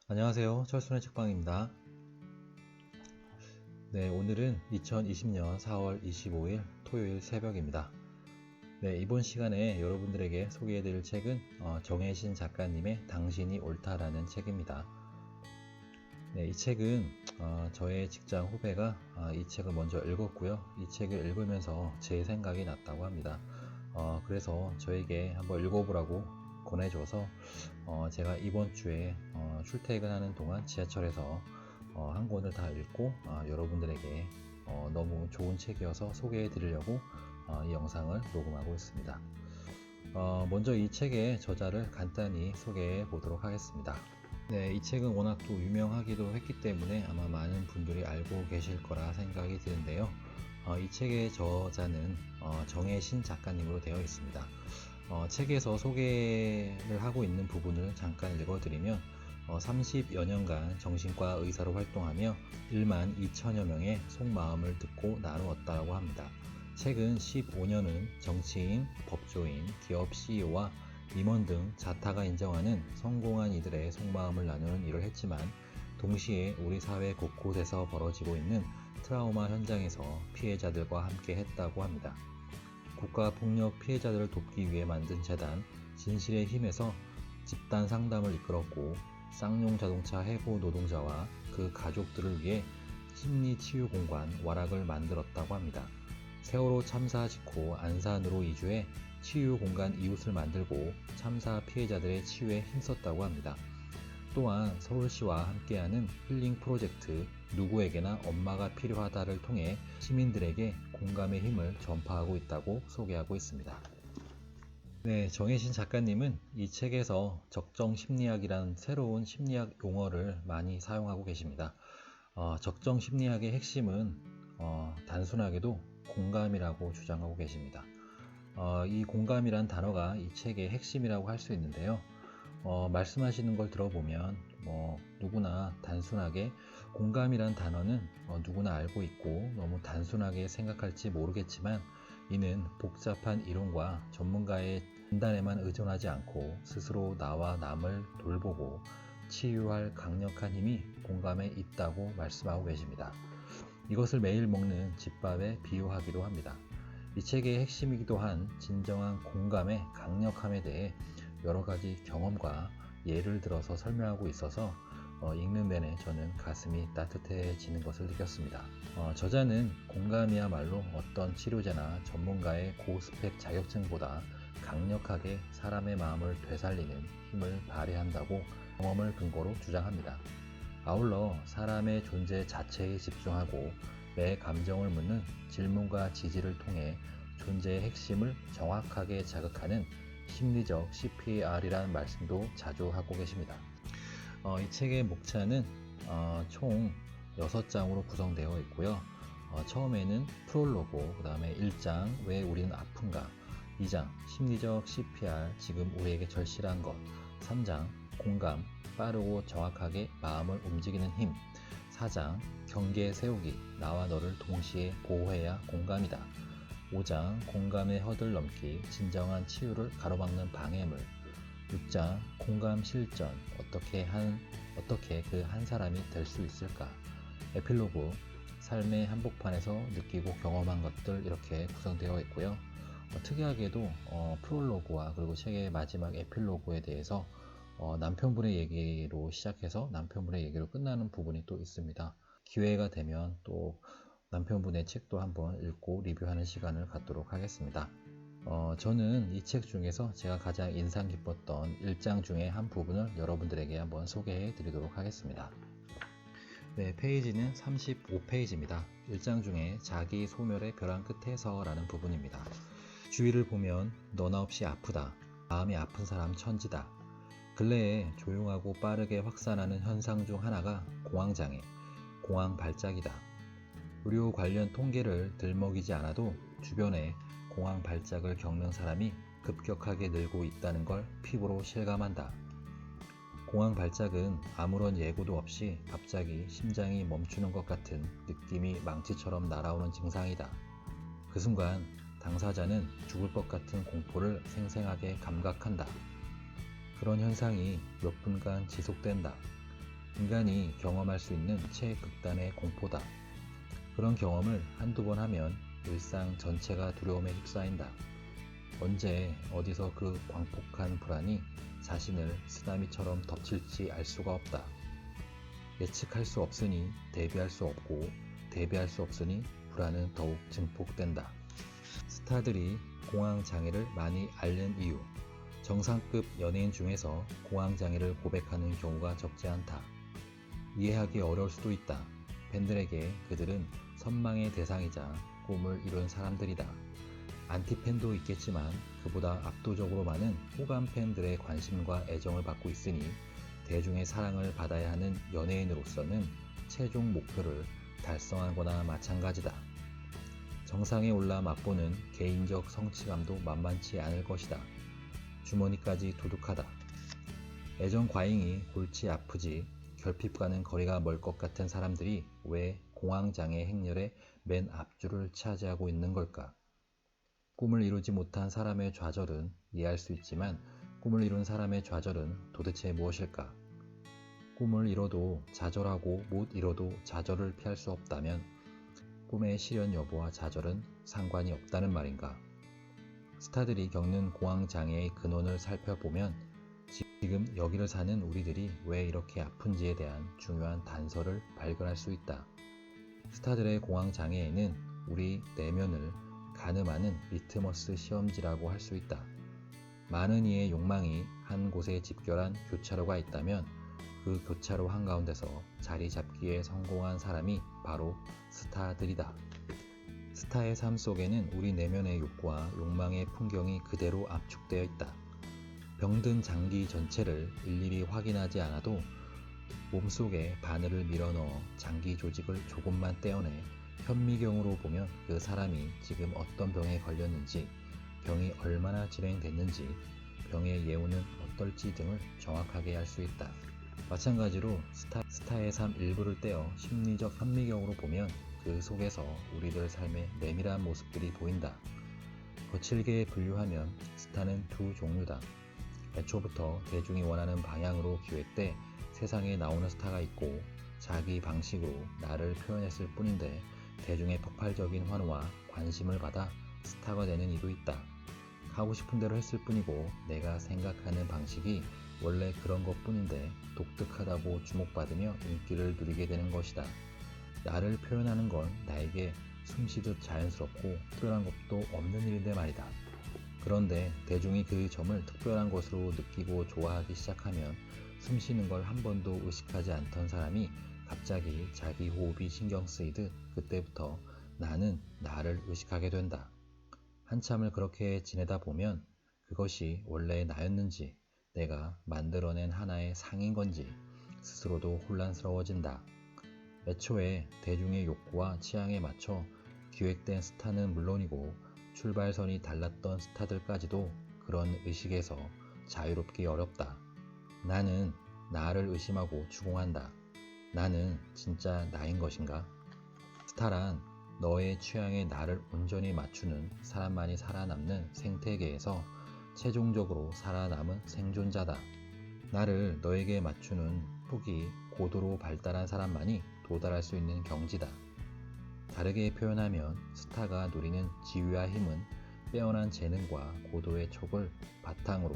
안녕하세요. 철순의 책방입니다. 네, 오늘은 2020년 4월 25일 토요일 새벽입니다. 네, 이번 시간에 여러분들에게 소개해드릴 책은 정혜신 작가님의 당신이 옳다라는 책입니다. 네, 이 책은 저의 직장 후배가 이 책을 먼저 읽었고요. 이 책을 읽으면서 제 생각이 났다고 합니다. 그래서 저에게 한번 읽어보라고 권해줘서 제가 이번 주에 출퇴근하는 동안 지하철에서 한 권을 다 읽고 여러분들에게 너무 좋은 책이어서 소개해 드리려고 이 영상을 녹음하고 있습니다. 먼저 이 책의 저자를 간단히 소개해 보도록 하겠습니다. 네, 이 책은 워낙 또 유명하기도 했기 때문에 아마 많은 분들이 알고 계실 거라 생각이 드는데요. 이 책의 저자는 정혜신 작가님으로 되어 있습니다. 책에서 소개를 하고 있는 부분을 잠깐 읽어드리면 30여 년간 정신과 의사로 활동하며 1만 2천여 명의 속마음을 듣고 나누었다고 합니다. 최근 15년은 정치인, 법조인, 기업 CEO와 임원 등 자타가 인정하는 성공한 이들의 속마음을 나누는 일을 했지만 동시에 우리 사회 곳곳에서 벌어지고 있는 트라우마 현장에서 피해자들과 함께 했다고 합니다. 국가폭력 피해자들을 돕기 위해 만든 재단 진실의 힘에서 집단 상담을 이끌었고 쌍용 자동차 해고 노동자와 그 가족들을 위해 심리치유공간 와락을 만들었다고 합니다. 세월호 참사 직후 안산으로 이주해 치유공간 이웃을 만들고 참사 피해자들의 치유에 힘썼다고 합니다. 또한 서울시와 함께하는 힐링 프로젝트 누구에게나 엄마가 필요하다를 통해 시민들에게 공감의 힘을 전파하고 있다고 소개하고 있습니다. 네, 정혜신 작가님은 이 책에서 적정심리학이라는 새로운 심리학 용어를 많이 사용하고 계십니다. 적정심리학의 핵심은 단순하게도 공감이라고 주장하고 계십니다. 이 공감이란 단어가 이 책의 핵심이라고 할 수 있는데요. 말씀하시는 걸 들어보면 누구나 단순하게 공감이란 단어는 누구나 알고 있고 너무 단순하게 생각할지 모르겠지만 이는 복잡한 이론과 전문가의 진단에만 의존하지 않고 스스로 나와 남을 돌보고 치유할 강력한 힘이 공감에 있다고 말씀하고 계십니다. 이것을 매일 먹는 집밥에 비유하기도 합니다. 이 책의 핵심이기도 한 진정한 공감의 강력함에 대해 여러 가지 경험과 예를 들어서 설명하고 있어서 읽는 내내 저는 가슴이 따뜻해지는 것을 느꼈습니다. 저자는 공감이야말로 어떤 치료제나 전문가의 고스펙 자격증보다 강력하게 사람의 마음을 되살리는 힘을 발휘한다고 경험을 근거로 주장합니다. 아울러 사람의 존재 자체에 집중하고 매 감정을 묻는 질문과 지지를 통해 존재의 핵심을 정확하게 자극하는 심리적 CPR이라는 말씀도 자주 하고 계십니다. 이 책의 목차는 총 6장으로 구성되어 있고요. 처음에는 프롤로그, 그 다음에 1장 왜 우리는 아픈가, 2장 심리적 CPR 지금 우리에게 절실한 것, 3장 공감 빠르고 정확하게 마음을 움직이는 힘, 4장 경계 세우기 나와 너를 동시에 보호해야 공감이다, 5장 공감의 허들 넘기 진정한 치유를 가로막는 방해물, 6장 공감 실전 어떻게 그 한 사람이 될 수 있을까, 에필로그 삶의 한복판에서 느끼고 경험한 것들 이렇게 구성되어 있고요. 특이하게도 프롤로그와 그리고 책의 마지막 에필로그에 대해서 남편분의 얘기로 시작해서 남편분의 얘기로 끝나는 부분이 또 있습니다. 기회가 되면 또 남편분의 책도 한번 읽고 리뷰하는 시간을 갖도록 하겠습니다. 저는 이 책 중에서 제가 가장 인상 깊었던 1장 중에 한 부분을 여러분들에게 한번 소개해 드리도록 하겠습니다. 네, 페이지는 35페이지입니다. 1장 중에 자기 소멸의 벼랑 끝에서 라는 부분입니다. 주위를 보면 너나 없이 아프다. 마음이 아픈 사람 천지다. 근래에 조용하고 빠르게 확산하는 현상 중 하나가 공황장애, 공황 발작이다. 의료 관련 통계를 들먹이지 않아도 주변에 공황 발작을 겪는 사람이 급격하게 늘고 있다는 걸 피부로 실감한다. 공황 발작은 아무런 예고도 없이 갑자기 심장이 멈추는 것 같은 느낌이 망치처럼 날아오는 증상이다. 그 순간 당사자는 죽을 것 같은 공포를 생생하게 감각한다. 그런 현상이 몇 분간 지속된다. 인간이 경험할 수 있는 최극단의 공포다. 그런 경험을 한두 번 하면 일상 전체가 두려움에 휩싸인다. 언제 어디서 그 광폭한 불안이 자신을 쓰나미처럼 덮칠지 알 수가 없다. 예측할 수 없으니 대비할 수 없고, 대비할 수 없으니 불안은 더욱 증폭된다. 스타들이 공황장애를 많이 앓는 이유. 정상급 연예인 중에서 공황장애를 고백하는 경우가 적지 않다. 이해하기 어려울 수도 있다. 팬들에게 그들은 선망의 대상이자 꿈을 이룬 사람들이다. 안티팬도 있겠지만 그보다 압도적으로 많은 호감 팬들의 관심과 애정을 받고 있으니 대중의 사랑을 받아야 하는 연예인으로서는 최종 목표를 달성하거나 마찬가지다. 정상에 올라 맛보는 개인적 성취감도 만만치 않을 것이다. 주머니까지 두둑하다. 애정 과잉이 골치 아프지 결핍과는 거리가 멀 것 같은 사람들이 왜 공황장애 행렬의 맨 앞줄을 차지하고 있는 걸까? 꿈을 이루지 못한 사람의 좌절은 이해할 수 있지만 꿈을 이룬 사람의 좌절은 도대체 무엇일까? 꿈을 이뤄도 좌절하고 못 이뤄도 좌절을 피할 수 없다면 꿈의 실현 여부와 좌절은 상관이 없다는 말인가? 스타들이 겪는 공황장애의 근원을 살펴보면 지금 여기를 사는 우리들이 왜 이렇게 아픈지에 대한 중요한 단서를 발견할 수 있다. 스타들의 공황장애에는 우리 내면을 가늠하는 리트머스 시험지라고 할 수 있다. 많은 이의 욕망이 한 곳에 집결한 교차로가 있다면 그 교차로 한가운데서 자리 잡기에 성공한 사람이 바로 스타들이다. 스타의 삶 속에는 우리 내면의 욕구와 욕망의 풍경이 그대로 압축되어 있다. 병든 장기 전체를 일일이 확인하지 않아도 몸속에 바늘을 밀어넣어 장기 조직을 조금만 떼어내 현미경으로 보면 그 사람이 지금 어떤 병에 걸렸는지, 병이 얼마나 진행됐는지, 병의 예후는 어떨지 등을 정확하게 알 수 있다. 마찬가지로 스타의 삶 일부를 떼어 심리적 현미경으로 보면 그 속에서 우리들 삶의 내밀한 모습들이 보인다. 거칠게 분류하면 스타는 두 종류다. 애초부터 대중이 원하는 방향으로 기획돼 세상에 나오는 스타가 있고 자기 방식으로 나를 표현했을 뿐인데 대중의 폭발적인 환호와 관심을 받아 스타가 되는 이도 있다. 하고 싶은 대로 했을 뿐이고 내가 생각하는 방식이 원래 그런 것 뿐인데 독특하다고 주목받으며 인기를 누리게 되는 것이다. 나를 표현하는 건 나에게 숨쉬듯 자연스럽고 특별한 것도 없는 일인데 말이다. 그런데 대중이 그 점을 특별한 것으로 느끼고 좋아하기 시작하면 숨쉬는 걸 한 번도 의식하지 않던 사람이 갑자기 자기 호흡이 신경 쓰이듯 그때부터 나는 나를 의식하게 된다. 한참을 그렇게 지내다 보면 그것이 원래 나였는지 내가 만들어낸 하나의 상인 건지 스스로도 혼란스러워진다. 애초에 대중의 욕구와 취향에 맞춰 기획된 스타는 물론이고 출발선이 달랐던 스타들까지도 그런 의식에서 자유롭기 어렵다. 나는 나를 의심하고 추궁한다. 나는 진짜 나인 것인가? 스타란 너의 취향에 나를 온전히 맞추는 사람만이 살아남는 생태계에서 최종적으로 살아남은 생존자다. 나를 너에게 맞추는 폭이 고도로 발달한 사람만이 도달할 수 있는 경지다. 다르게 표현하면 스타가 누리는 지위와 힘은 빼어난 재능과 고도의 촉을 바탕으로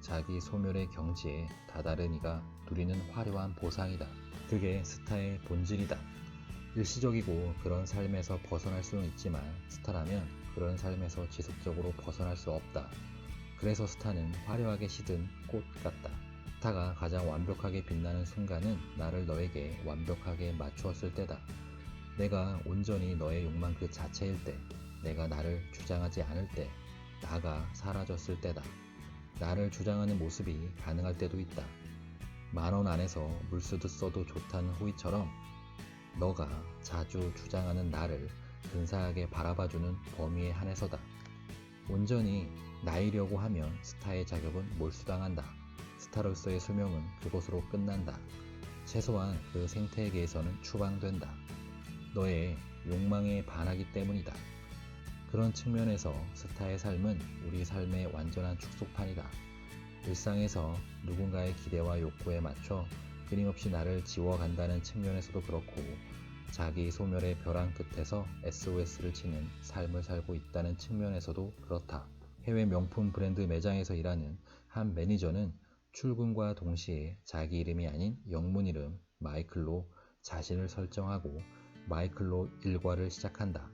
자기 소멸의 경지에 다다른 이가 누리는 화려한 보상이다. 그게 스타의 본질이다. 일시적이고 그런 삶에서 벗어날 수는 있지만 스타라면 그런 삶에서 지속적으로 벗어날 수 없다. 그래서 스타는 화려하게 시든 꽃 같다. 스타가 가장 완벽하게 빛나는 순간은 나를 너에게 완벽하게 맞추었을 때다. 내가 온전히 너의 욕망 그 자체일 때, 내가 나를 주장하지 않을 때, 나가 사라졌을 때다. 나를 주장하는 모습이 가능할 때도 있다. 10,000원 안에서 물쓰듯 써도 좋다는 호의처럼 너가 자주 주장하는 나를 근사하게 바라봐주는 범위에 한해서다. 온전히 나이려고 하면 스타의 자격은 몰수당한다. 스타로서의 수명은 그곳으로 끝난다. 최소한 그 생태계에서는 추방된다. 너의 욕망에 반하기 때문이다. 그런 측면에서 스타의 삶은 우리 삶의 완전한 축소판이다. 일상에서 누군가의 기대와 욕구에 맞춰 끊임없이 나를 지워간다는 측면에서도 그렇고 자기 소멸의 벼랑 끝에서 SOS를 치는 삶을 살고 있다는 측면에서도 그렇다. 해외 명품 브랜드 매장에서 일하는 한 매니저는 출근과 동시에 자기 이름이 아닌 영문 이름 마이클로 자신을 설정하고 마이클로 일과를 시작한다.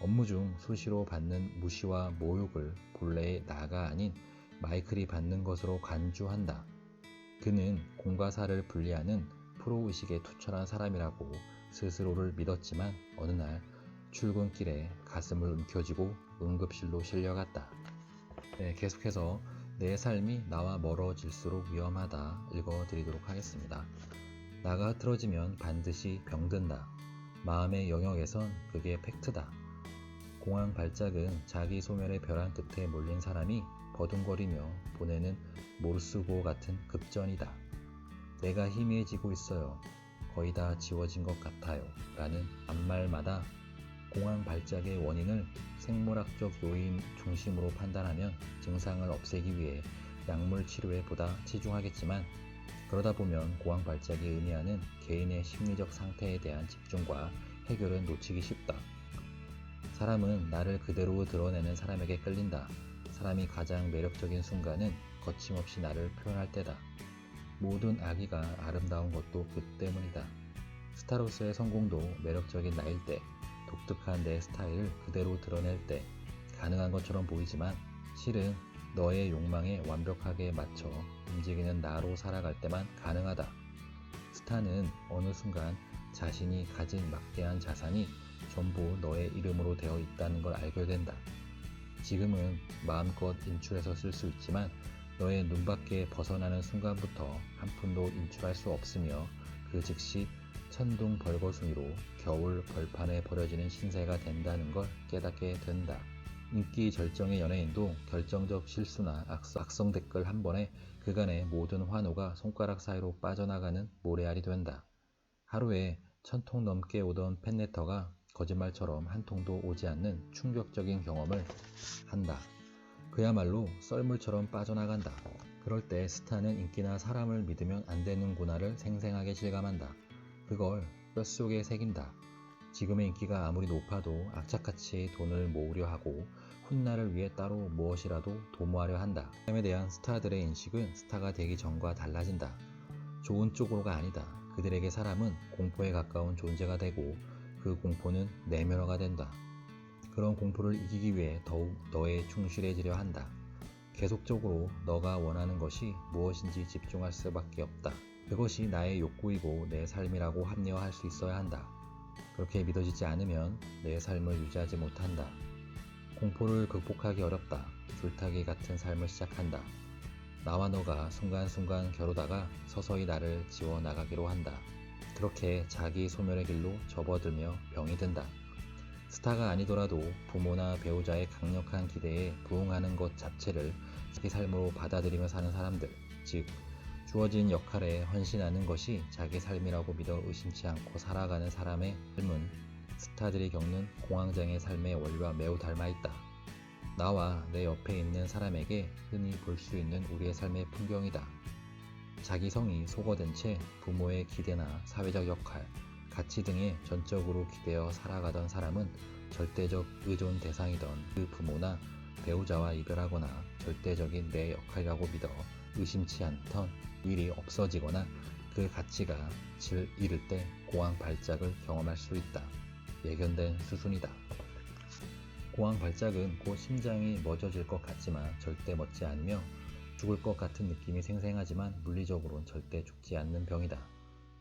업무 중 수시로 받는 무시와 모욕을 본래의 나가 아닌 마이클이 받는 것으로 간주한다. 그는 공과 사를 분리하는 프로의식에 투철한 사람이라고 스스로를 믿었지만 어느 날 출근길에 가슴을 움켜쥐고 응급실로 실려갔다. 계속해서 내 삶이 나와 멀어질수록 위험하다 읽어드리도록 하겠습니다. 나가 흐트러지면 반드시 병든다. 마음의 영역에선 그게 팩트다. 공황 발작은 자기 소멸의 벼랑 끝에 몰린 사람이 버둥거리며 보내는 모르스고 같은 급전이다. 내가 희미해지고 있어요. 거의 다 지워진 것 같아요. 라는 앞말마다 공황 발작의 원인을 생물학적 요인 중심으로 판단하면 증상을 없애기 위해 약물 치료에 보다 치중하겠지만 그러다 보면 공황 발작이 의미하는 개인의 심리적 상태에 대한 집중과 해결은 놓치기 쉽다. 사람은 나를 그대로 드러내는 사람에게 끌린다. 사람이 가장 매력적인 순간은 거침없이 나를 표현할 때다. 모든 아기가 아름다운 것도 그 때문이다. 스타로서의 성공도 매력적인 나일 때, 독특한 내 스타일을 그대로 드러낼 때 가능한 것처럼 보이지만 실은 너의 욕망에 완벽하게 맞춰 움직이는 나로 살아갈 때만 가능하다. 스타는 어느 순간 자신이 가진 막대한 자산이 전부 너의 이름으로 되어 있다는 걸 알게 된다. 지금은 마음껏 인출해서 쓸 수 있지만 너의 눈밖에 벗어나는 순간부터 한 푼도 인출할 수 없으며 그 즉시 천둥 벌거숭이로 겨울 벌판에 버려지는 신세가 된다는 걸 깨닫게 된다. 인기 절정의 연예인도 결정적 실수나 악성 댓글 한 번에 그간의 모든 환호가 손가락 사이로 빠져나가는 모래알이 된다. 하루에 1000통 넘게 오던 팬레터가 거짓말처럼 한 통도 오지 않는 충격적인 경험을 한다. 그야말로 썰물처럼 빠져나간다. 그럴 때 스타는 인기나 사람을 믿으면 안 되는구나를 생생하게 실감한다. 그걸 뼛속에 새긴다. 지금의 인기가 아무리 높아도 악착같이 돈을 모으려 하고 훗날을 위해 따로 무엇이라도 도모하려 한다. 삶에 대한 스타들의 인식은 스타가 되기 전과 달라진다. 좋은 쪽으로가 아니다. 그들에게 사람은 공포에 가까운 존재가 되고 그 공포는 내면화가 된다. 그런 공포를 이기기 위해 더욱 너에 충실해지려 한다. 계속적으로 너가 원하는 것이 무엇인지 집중할 수밖에 없다. 그것이 나의 욕구이고 내 삶이라고 합리화할 수 있어야 한다. 그렇게 믿어지지 않으면 내 삶을 유지하지 못한다. 공포를 극복하기 어렵다. 줄타기 같은 삶을 시작한다. 나와 너가 순간순간 겨루다가 서서히 나를 지워나가기로 한다. 그렇게 자기 소멸의 길로 접어들며 병이 든다. 스타가 아니더라도 부모나 배우자의 강력한 기대에 부응하는 것 자체를 자기 삶으로 받아들이며 사는 사람들, 즉 주어진 역할에 헌신하는 것이 자기 삶이라고 믿어 의심치 않고 살아가는 사람의 삶은 스타들이 겪는 공황장애 삶의 원리와 매우 닮아있다. 나와 내 옆에 있는 사람에게 흔히 볼 수 있는 우리의 삶의 풍경이다. 자기 성이 소거된 채 부모의 기대나 사회적 역할, 가치 등에 전적으로 기대어 살아가던 사람은 절대적 의존 대상이던 그 부모나 배우자와 이별하거나 절대적인 내 역할이라고 믿어 의심치 않던 일이 없어지거나 그 가치가 질 잃을 때 공황 발작을 경험할 수 있다. 예견된 수순이다. 공황 발작은 곧 심장이 멎어질 것 같지만 절대 멎지 않으며 죽을 것 같은 느낌이 생생하지만 물리적으로는 절대 죽지 않는 병이다.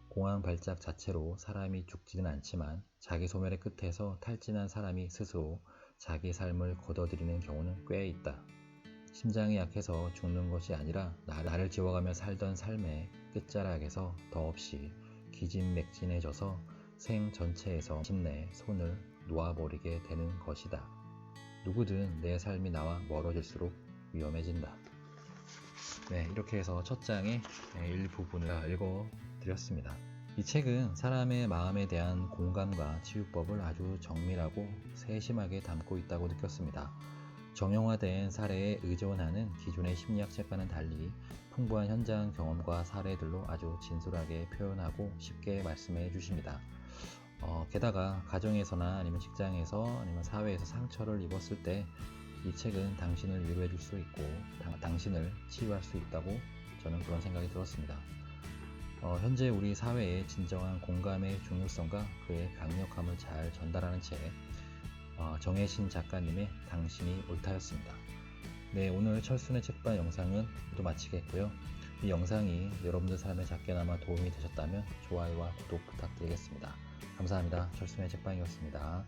공황 발작 자체로 사람이 죽지는 않지만 자기 소멸의 끝에서 탈진한 사람이 스스로 자기 삶을 거둬들이는 경우는 꽤 있다. 심장이 약해서 죽는 것이 아니라 나를 지워가며 살던 삶의 끝자락에서 더없이 기진맥진해져서 생 전체에서 마침내 손을 놓아버리게 되는 것이다. 누구든 내 삶이 나와 멀어질수록 위험해진다. 네, 이렇게 해서 첫 장의 일부분을 읽어드렸습니다. 이 책은 사람의 마음에 대한 공감과 치유법을 아주 정밀하고 세심하게 담고 있다고 느꼈습니다. 정형화된 사례에 의존하는 기존의 심리학 책과는 달리 풍부한 현장 경험과 사례들로 아주 진솔하게 표현하고 쉽게 말씀해 주십니다. 게다가 가정에서나 아니면 직장에서 아니면 사회에서 상처를 입었을 때 이 책은 당신을 위로해 줄 수 있고 당신을 치유할 수 있다고 저는 그런 생각이 들었습니다. 현재 우리 사회의 진정한 공감의 중요성과 그의 강력함을 잘 전달하는 책, 정혜신 작가님의 당신이 옳다였습니다. 네, 오늘 철순의 책방 영상은 모두 마치겠고요. 이 영상이 여러분들 삶에 작게나마 도움이 되셨다면 좋아요와 구독 부탁드리겠습니다. 감사합니다. 철순의 책방이었습니다.